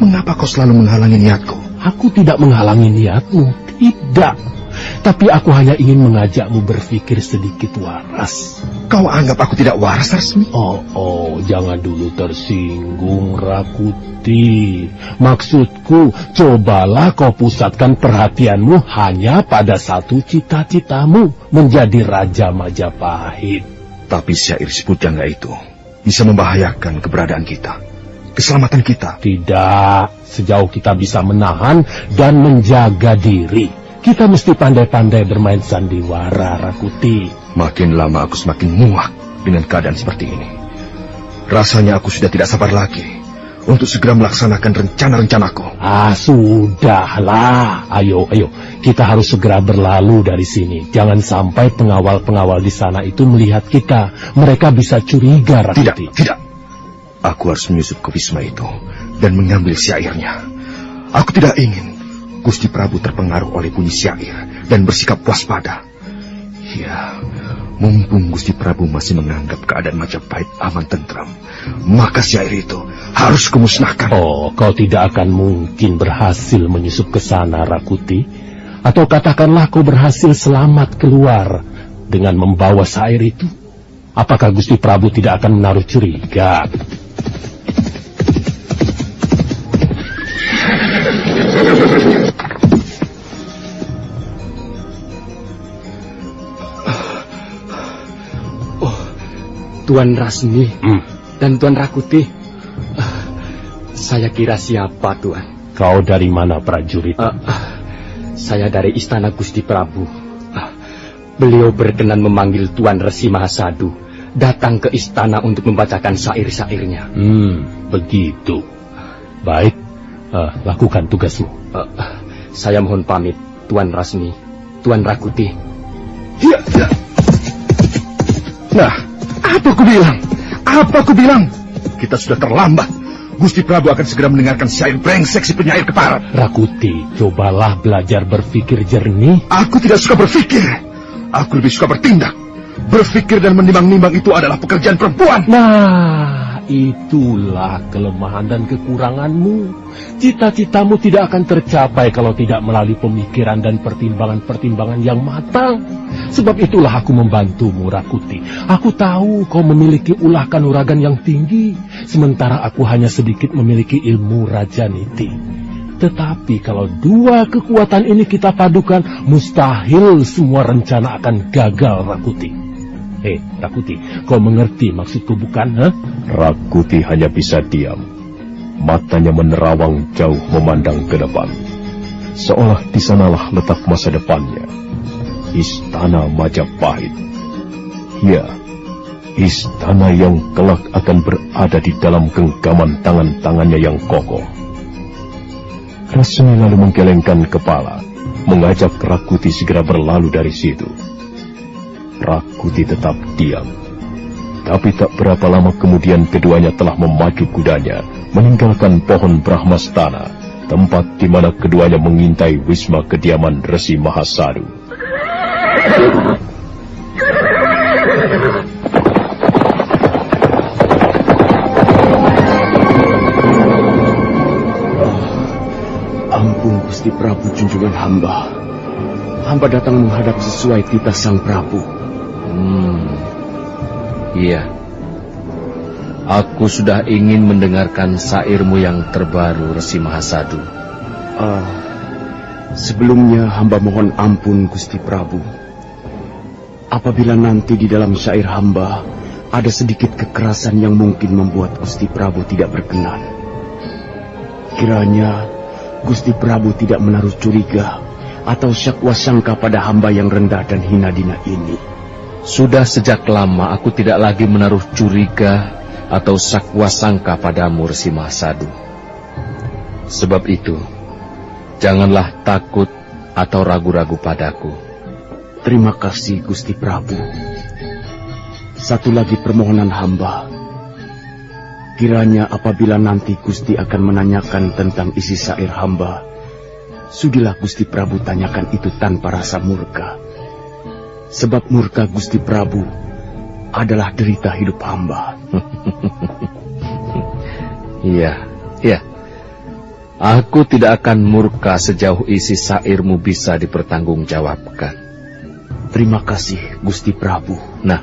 mengapa kau selalu menghalangi niatku? Aku tidak menghalangi niatmu, tidak. Tapi aku hanya ingin mengajakmu berpikir sedikit waras. Kau anggap aku tidak waras, Rasmi? Jangan dulu tersinggung, Rakuti. Maksudku, cobalah kau pusatkan perhatianmu hanya pada satu cita-citamu, menjadi Raja Majapahit. Tapi syair si pujangga itu bisa membahayakan keberadaan kita, keselamatan kita. Tidak, sejauh kita bisa menahan dan menjaga diri. Kita mesti pandai-pandai bermain sandiwara, Rakuti. Makin lama aku semakin muak dengan keadaan seperti ini. Rasanya aku sudah tidak sabar lagi untuk segera melaksanakan rencana-rencanaku. Sudahlah. Ayo. Kita harus segera berlalu dari sini. Jangan sampai pengawal-pengawal di sana itu melihat kita. Mereka bisa curiga, Rakuti. Tidak. Aku harus menyusup ke wisma itu dan mengambil syairnya. Aku tidak ingin Gusti Prabu terpengaruh oleh bunyi syair dan bersikap waspada. Ya, mumpung Gusti Prabu masih menganggap keadaan Majapahit aman tentram, maka syair itu harus kumusnahkan. Kau tidak akan mungkin berhasil menyusup ke sana, Rakuti. Atau katakanlah kau berhasil selamat keluar dengan membawa syair itu. Apakah Gusti Prabu tidak akan menaruh curiga? Tuan Rasmi dan Tuan Rakuti. Saya kira siapa, Tuan? Kau dari mana, prajurit? Saya dari Istana Gusti Prabu. Beliau berkenan memanggil Tuan Resi Mahasadu datang ke istana untuk membacakan syair-syairnya. Begitu. Baik, lakukan tugasmu. Saya mohon pamit, Tuan Rasmi, Tuan Rakuti. Ya. Nah, apa aku bilang? Kita sudah terlambat. Gusti Prabu akan segera mendengarkan syair brengsek si penyair keparat. Rakuti, cobalah belajar berpikir jernih. Aku tidak suka berpikir. Aku lebih suka bertindak. Berpikir dan menimbang-nimbang itu adalah pekerjaan perempuan. Nah, itulah kelemahan dan kekuranganmu. Cita-citamu tidak akan tercapai kalau tidak melalui pemikiran dan pertimbangan-pertimbangan yang matang. Sebab itulah aku membantumu, Rakuti. Aku tahu kau memiliki ulah kanuragan yang tinggi, sementara aku hanya sedikit memiliki ilmu Rajaniti. Tetapi kalau dua kekuatan ini kita padukan, mustahil semua rencana akan gagal, Rakuti. Rakuti, kau mengerti maksudku bukan? Rakuti hanya bisa diam. Matanya menerawang jauh memandang ke depan. Seolah di sanalah letak masa depannya. Istana Majapahit. Ya, istana yang kelak akan berada di dalam genggaman tangan-tangannya yang kokoh. Rasmi lalu menggelengkan kepala, mengajak Rakuti segera berlalu dari situ. Rakuti tetap diam. Tapi tak berapa lama kemudian keduanya telah memacu kudanya, meninggalkan pohon Brahmastana, tempat di mana keduanya mengintai wisma kediaman Resi Mahasadu. Ampun Gusti Prabu junjungan hamba. Hamba datang menghadap sesuai titah Sang Prabu. Iya. Aku sudah ingin mendengarkan syairmu yang terbaru, Resi Mahasadu. Sebelumnya hamba mohon ampun Gusti Prabu. Apabila nanti di dalam syair hamba ada sedikit kekerasan yang mungkin membuat Gusti Prabu tidak berkenan, kiranya Gusti Prabu tidak menaruh curiga atau syakwa sangka pada hamba yang rendah dan hina dina ini. Sudah sejak lama aku tidak lagi menaruh curiga atau sakwa sangka padamu, Resi Mahasadu. Sebab itu, janganlah takut atau ragu-ragu padaku. Terima kasih Gusti Prabu. Satu lagi permohonan hamba. Kiranya apabila nanti Gusti akan menanyakan tentang isi syair hamba, sudilah Gusti Prabu tanyakan itu tanpa rasa murka. Sebab murka Gusti Prabu adalah derita hidup hamba. Iya. Aku tidak akan murka sejauh isi syairmu bisa dipertanggungjawabkan. Terima kasih Gusti Prabu. Nah,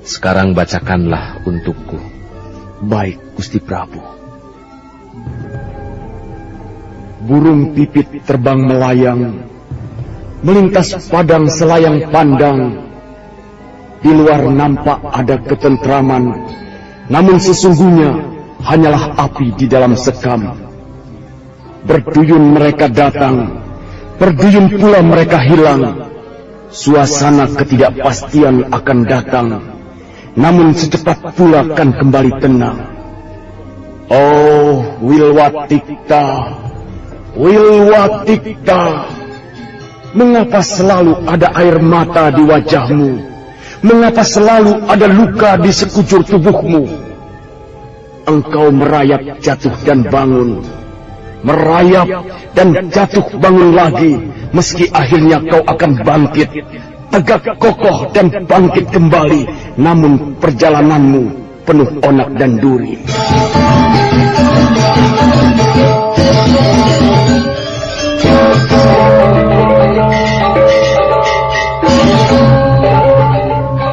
sekarang bacakanlah untukku. Baik Gusti Prabu. Burung pipit terbang melayang, melintas padang selayang pandang. Di luar nampak ada ketentraman, namun sesungguhnya hanyalah api di dalam sekam. Berduyun mereka datang, berduyun pula mereka hilang. Suasana ketidakpastian akan datang, namun secepat pula akan kembali tenang. Oh, Wilwatikta, Wilwatikta, mengapa selalu ada air mata di wajahmu? Mengapa selalu ada luka di sekujur tubuhmu? Engkau merayap jatuh dan bangun, merayap dan jatuh bangun lagi, meski akhirnya kau akan bangkit, tegak kokoh dan bangkit kembali, namun perjalananmu penuh onak dan duri.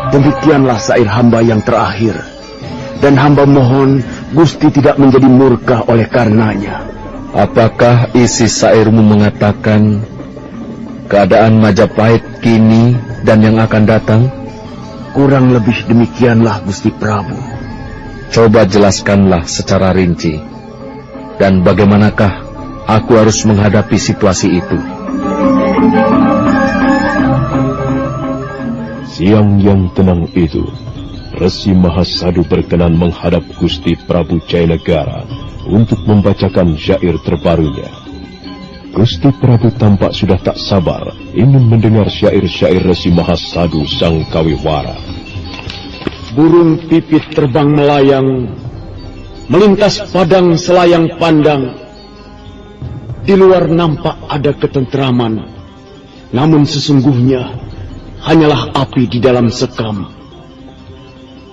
Demikianlah syair hamba yang terakhir, dan hamba mohon Gusti tidak menjadi murka oleh karenanya. Apakah isi syairmu mengatakan keadaan Majapahit kini dan yang akan datang? Kurang lebih demikianlah, Gusti Prabu. Coba jelaskanlah secara rinci. Dan bagaimanakah aku harus menghadapi situasi itu? Siang yang tenang itu, Resi Mahasadu berkenan menghadap Gusti Prabu Jayanegara untuk membacakan syair terbarunya. Gusti Prabu tampak sudah tak sabar ingin mendengar syair-syair Resi Mahasadu sang Kawiwara. Burung pipit terbang melayang, melintas padang selayang pandang. Di luar nampak ada ketentraman, namun sesungguhnya hanyalah api di dalam sekam.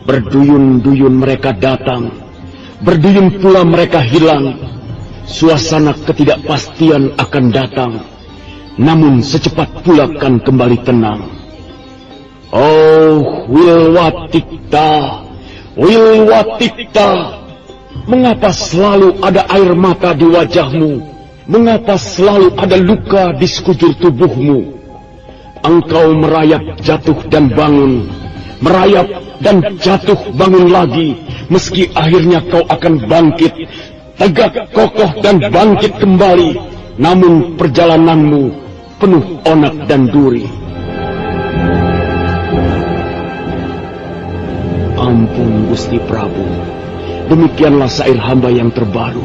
Berduyun-duyun mereka datang, berduyun pula mereka hilang. Suasana ketidakpastian akan datang, namun secepat pula kan kembali tenang. Oh, Wilwatikta, Wilwatikta, mengapa selalu ada air mata di wajahmu? Mengapa selalu ada luka di sekujur tubuhmu? Engkau merayap jatuh dan bangun, merayap dan jatuh bangun lagi, meski akhirnya kau akan bangkit, tegak kokoh dan bangkit kembali, namun perjalananmu penuh onak dan duri. Ampun Gusti Prabu, demikianlah syair hamba yang terbaru.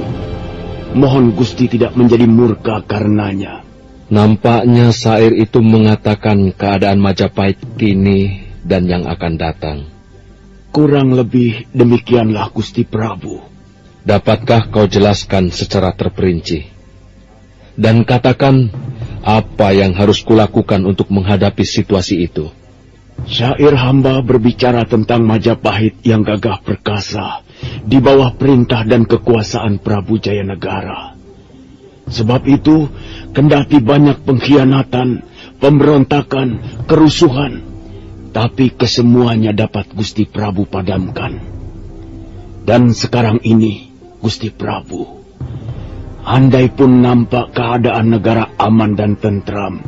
Mohon Gusti tidak menjadi murka karenanya. Nampaknya syair itu mengatakan keadaan Majapahit kini dan yang akan datang. Kurang lebih demikianlah Gusti Prabu. Dapatkah kau jelaskan secara terperinci? Dan katakan apa yang harus kulakukan untuk menghadapi situasi itu? Syair hamba berbicara tentang Majapahit yang gagah perkasa di bawah perintah dan kekuasaan Prabu Jayanegara. Sebab itu, kendati banyak pengkhianatan, pemberontakan, kerusuhan, tapi kesemuanya dapat Gusti Prabu padamkan. Dan sekarang ini, Gusti Prabu, andai pun nampak keadaan negara aman dan tentram,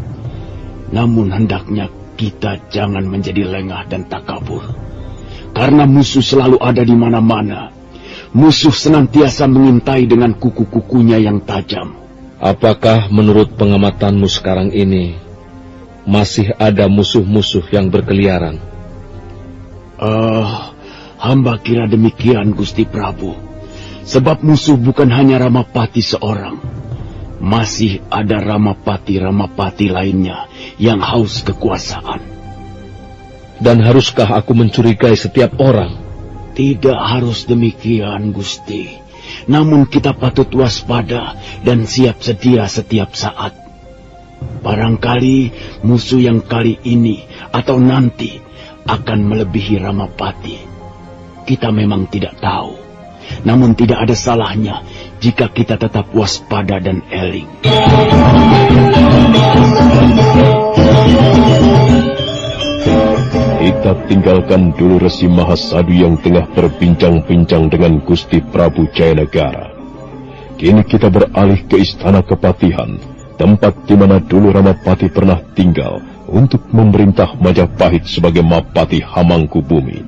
namun hendaknya kita jangan menjadi lengah dan takabur. Karena musuh selalu ada di mana-mana. Musuh senantiasa mengintai dengan kuku-kukunya yang tajam. Apakah menurut pengamatanmu sekarang ini masih ada musuh-musuh yang berkeliaran? Hamba kira demikian, Gusti Prabu. Sebab musuh bukan hanya Ramapati seorang. Masih ada Ramapati-Ramapati lainnya yang haus kekuasaan. Dan haruskah aku mencurigai setiap orang? Tidak harus demikian, Gusti. Namun kita patut waspada dan siap sedia setiap saat. Barangkali musuh yang kali ini atau nanti akan melebihi Ramapati. Kita memang tidak tahu. Namun tidak ada salahnya jika kita tetap waspada dan eling. Kita tinggalkan dulu Resi Mahasadu yang tengah berbincang-bincang dengan Gusti Prabu Jayanegara. Kini kita beralih ke Istana Kepatihan, tempat di mana dulu Ramapati pernah tinggal untuk memerintah Majapahit sebagai Mapati Hamangkubumi.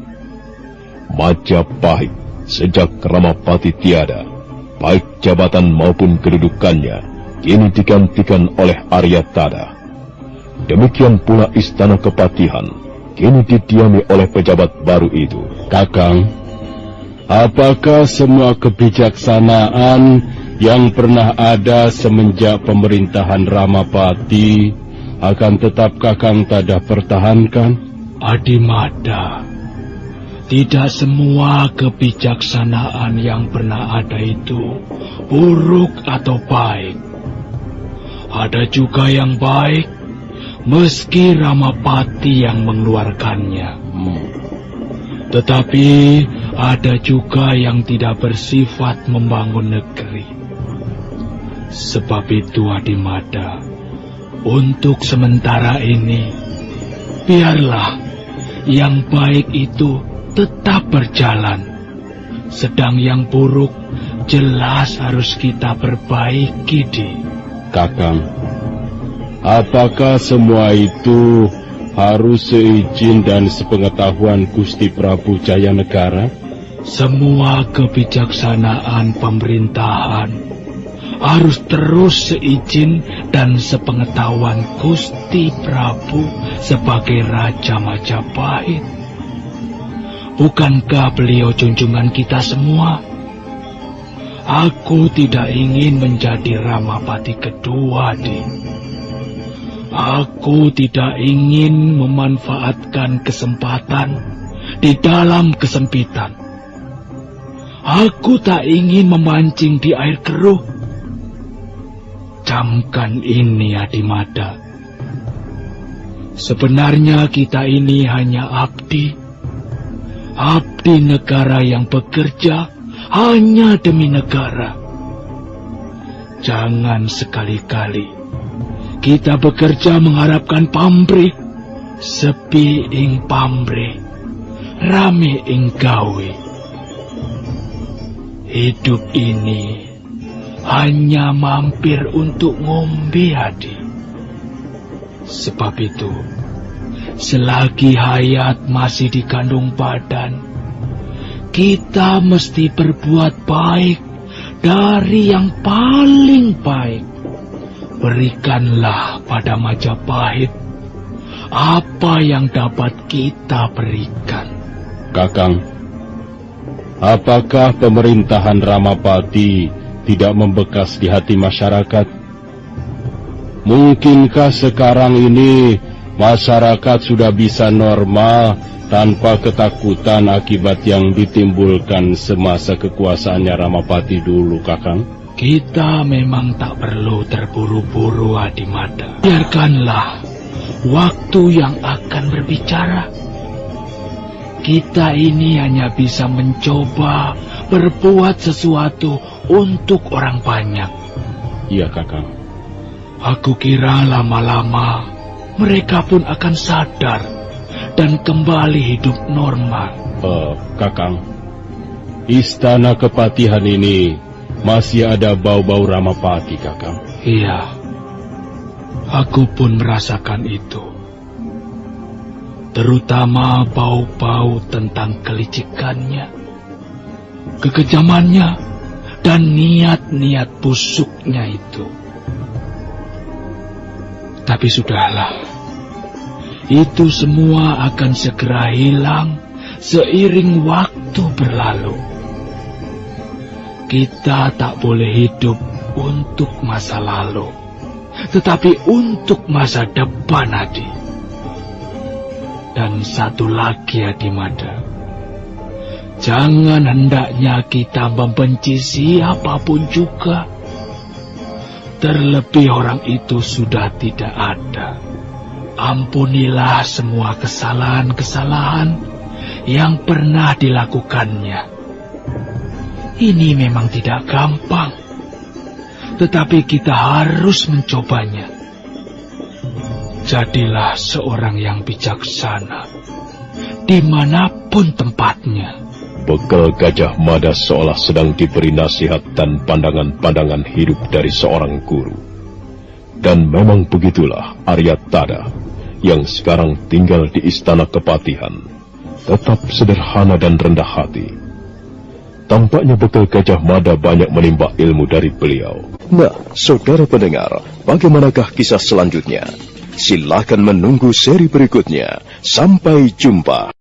Majapahit sejak Ramapati tiada, baik jabatan maupun kedudukannya, kini digantikan oleh Aryatada. Demikian pula Istana Kepatihan, kini didiami oleh pejabat baru itu. Kakang, apakah semua kebijaksanaan yang pernah ada semenjak pemerintahan Ramapati akan tetap Kakang Tada pertahankan? Adimada, tidak semua kebijaksanaan yang pernah ada itu buruk atau baik. Ada juga yang baik, meski Ramapati yang mengeluarkannya. Tetapi ada juga yang tidak bersifat membangun negeri. Sebab itu Adimada, untuk sementara ini, biarlah yang baik itu tetap berjalan. Sedang yang buruk jelas harus kita perbaiki, Kakang, apakah semua itu harus seizin dan sepengetahuan Gusti Prabu Jayanegara? Semua kebijaksanaan pemerintahan harus terus seizin dan sepengetahuan Gusti Prabu sebagai Raja Majapahit. Bukankah beliau junjungan kita semua? Aku tidak ingin menjadi Ramapati kedua, Aku tidak ingin memanfaatkan kesempatan di dalam kesempitan. Aku tak ingin memancing di air keruh. Camkan ini, Adimada. Sebenarnya kita ini hanya abdi negara yang bekerja hanya demi negara. Jangan sekali-kali kita bekerja mengharapkan pamrih. Sepi ing pamrih, rame ing gawe. Hidup ini hanya mampir untuk ngombe, Adi. Sebab itu, selagi hayat masih dikandung badan, kita mesti berbuat baik dari yang paling baik. Berikanlah pada Majapahit apa yang dapat kita berikan. Kakang, apakah pemerintahan Ramapati tidak membekas di hati masyarakat? Mungkinkah sekarang ini masyarakat sudah bisa normal tanpa ketakutan akibat yang ditimbulkan semasa kekuasaannya Ramapati dulu, Kakang? Kita memang tak perlu terburu-buru, Adimada. Biarkanlah waktu yang akan berbicara. Kita ini hanya bisa mencoba berbuat sesuatu untuk orang banyak. Iya, Kakang. Aku kira lama-lama mereka pun akan sadar dan kembali hidup normal. Kakang, istana kepatihan ini masih ada bau-bau Ramapati, Kakang. Iya, aku pun merasakan itu. Terutama bau-bau tentang kelicikannya, kekejamannya, dan niat-niat busuknya itu. Tapi sudahlah, itu semua akan segera hilang seiring waktu berlalu. Kita tak boleh hidup untuk masa lalu, tetapi untuk masa depan, Adi. Dan satu lagi, Adimada, jangan hendaknya kita membenci siapapun juga. Terlebih orang itu sudah tidak ada. Ampunilah semua kesalahan-kesalahan yang pernah dilakukannya. Ini memang tidak gampang, tetapi kita harus mencobanya. Jadilah seorang yang bijaksana, dimanapun tempatnya. Bekal Gajah Mada seolah sedang diberi nasihat dan pandangan-pandangan hidup dari seorang guru. Dan memang begitulah Arya Tada, yang sekarang tinggal di Istana Kepatihan, tetap sederhana dan rendah hati. Tampaknya Bekal Gajah Mada banyak menimba ilmu dari beliau. Nah, saudara pendengar, bagaimanakah kisah selanjutnya? Silakan menunggu seri berikutnya. Sampai jumpa.